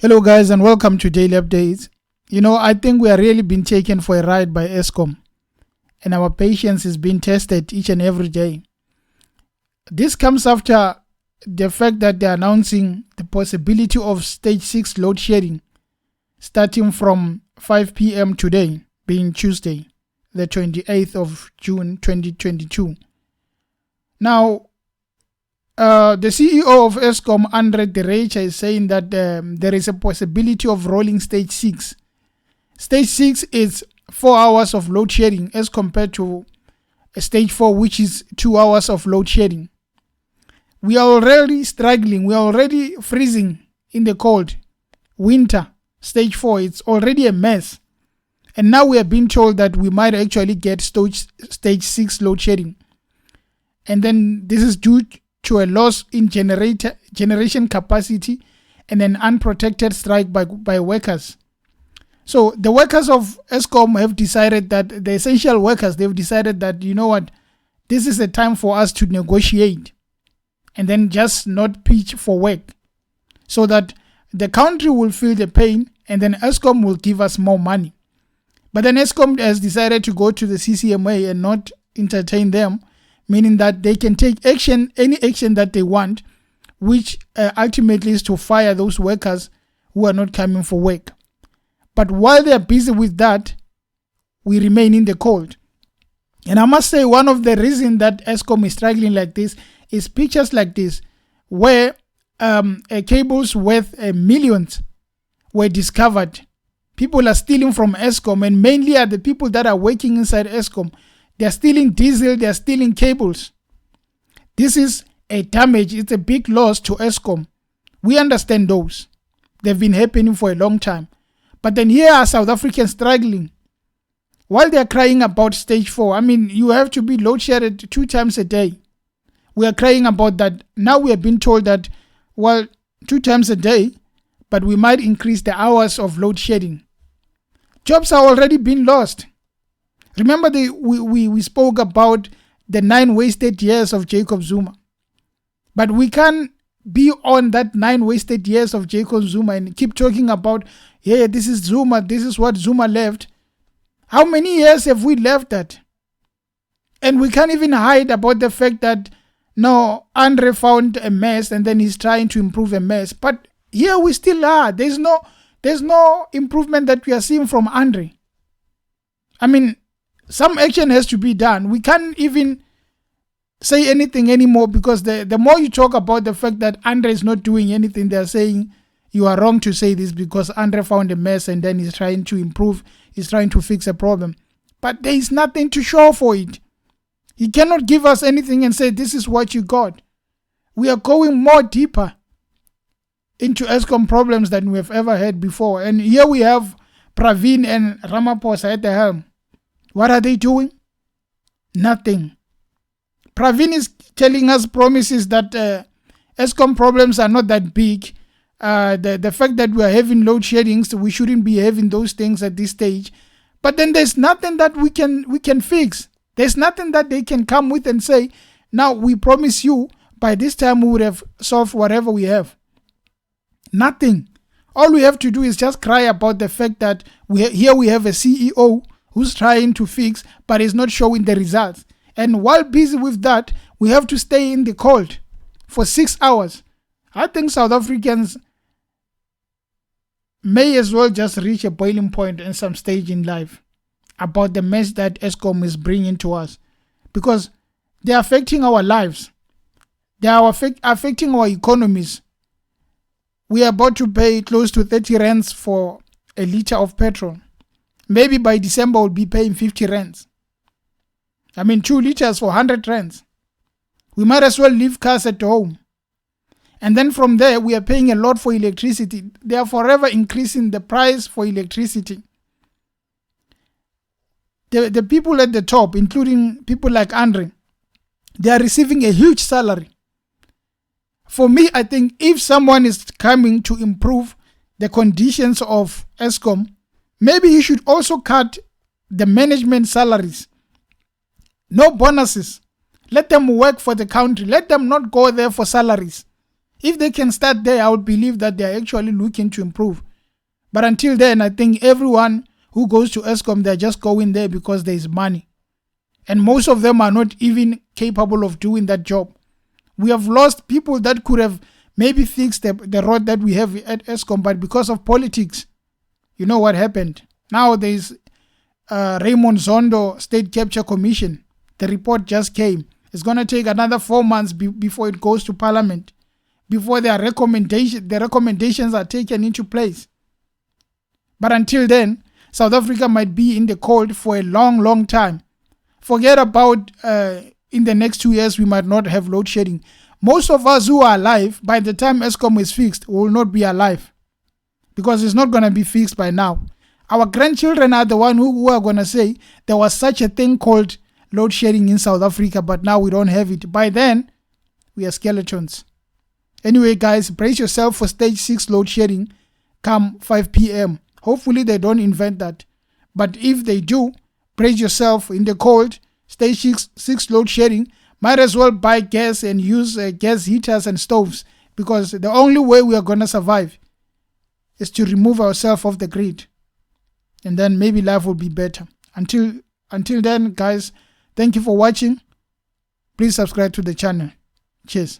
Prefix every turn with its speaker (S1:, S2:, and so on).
S1: Hello guys and welcome to Daily Updates. I think we are really being taken for a ride by Eskom and our patience is being tested each and every day. This comes after the fact that they are announcing the possibility of stage 6 load shedding starting from 5 p.m. today, being Tuesday, the 28th of June 2022. Now, the CEO of Eskom, Andre Derecha, is saying that there is a possibility of rolling stage 6. Stage 6 is 4 hours of load shedding as compared to stage 4, which is 2 hours of load shedding. We are already struggling. We are already freezing in the cold. Winter, stage 4, it's already a mess. And now we are being told that we might actually get stage 6 load shedding. And then this is due to a loss in generation capacity and an unprotected strike by workers. So the workers of Eskom have decided that, the essential workers, they've decided that, you know what, this is a time for us to negotiate and then just not pitch for work so that the country will feel the pain and then Eskom will give us more money. But then Eskom has decided to go to the CCMA and not entertain them, meaning that they can take action, any action that they want, which ultimately is to fire those workers who are not coming for work. But while they are busy with that, we remain in the cold. And I must say, one of the reasons that Eskom is struggling like this is pictures like this, where cables worth millions were discovered. People are stealing from Eskom, and mainly are the people that are working inside Eskom. They are stealing diesel, they are stealing cables. This is a damage, it's a big loss to Eskom. We understand those. They've been happening for a long time. But then here are South Africans struggling. While they are crying about stage 4, you have to be load shedded 2 times a day. We are crying about that. Now we are being told that, 2 times a day, but we might increase the hours of load shedding. Jobs are already being lost. Remember, we spoke about the 9 wasted years of Jacob Zuma. But we can't be on that 9 wasted years of Jacob Zuma and keep talking about, this is Zuma, this is what Zuma left. How many years have we left that? And we can't even hide about the fact that, no, Andre found a mess and then he's trying to improve a mess. But here we still are. There's no improvement that we are seeing from Andre. Some action has to be done. We can't even say anything anymore because the more you talk about the fact that Andre is not doing anything, they're saying you are wrong to say this because Andre found a mess and then he's trying to improve, he's trying to fix a problem. But there is nothing to show for it. He cannot give us anything and say this is what you got. We are going more deeper into Eskom problems than we have ever had before. And here we have Pravin and Ramaphosa at the helm. What are they doing? Nothing. Pravin is telling us promises that Eskom problems are not that big. The fact that we are having load sheddings, we shouldn't be having those things at this stage. But then there's nothing that we can fix. There's nothing that they can come with and say, now we promise you by this time we would have solved whatever we have. Nothing. All we have to do is just cry about the fact that we have a CEO who's trying to fix but is not showing the results. And while busy with that, we have to stay in the cold for 6 hours. I think South Africans may as well just reach a boiling point in some stage in life about the mess that Eskom is bringing to us, because they are affecting our lives. They are affecting our economies. We are about to pay close to 30 rands for a liter of petrol. Maybe by December we'll be paying 50 rands. 2 liters for 100 rands. We might as well leave cars at home. And then from there, we are paying a lot for electricity. They are forever increasing the price for electricity. The people at the top, including people like Andre, they are receiving a huge salary. For me, I think if someone is coming to improve the conditions of Eskom, maybe he should also cut the management salaries. No bonuses. Let them work for the country. Let them not go there for salaries. If they can start there, I would believe that they are actually looking to improve. But until then, I think everyone who goes to Eskom, they're just going there because there is money. And most of them are not even capable of doing that job. We have lost people that could have maybe fixed the road that we have at Eskom, but because of politics, you know what happened. Now there is Raymond Zondo State Capture Commission. The report just came. It's going to take another 4 months before it goes to Parliament, before the recommendations are taken into place. But until then, South Africa might be in the cold for a long, long time. Forget about in the next 2 years, we might not have load shedding. Most of us who are alive, by the time Eskom is fixed, will not be alive because it's not going to be fixed by now. Our grandchildren are the one who are going to say there was such a thing called load shedding in South Africa, but now we don't have it. By then, we are skeletons. Anyway, guys, brace yourself for stage 6 load shedding come 5 p.m. Hopefully, they don't invent that. But if they do, brace yourself in the cold, stage 6 load shedding. Might as well buy gas and use gas heaters and stoves, because the only way we are going to survive is to remove ourselves off the grid. And then maybe life will be better. Until then, guys, thank you for watching. Please subscribe to the channel. Cheers.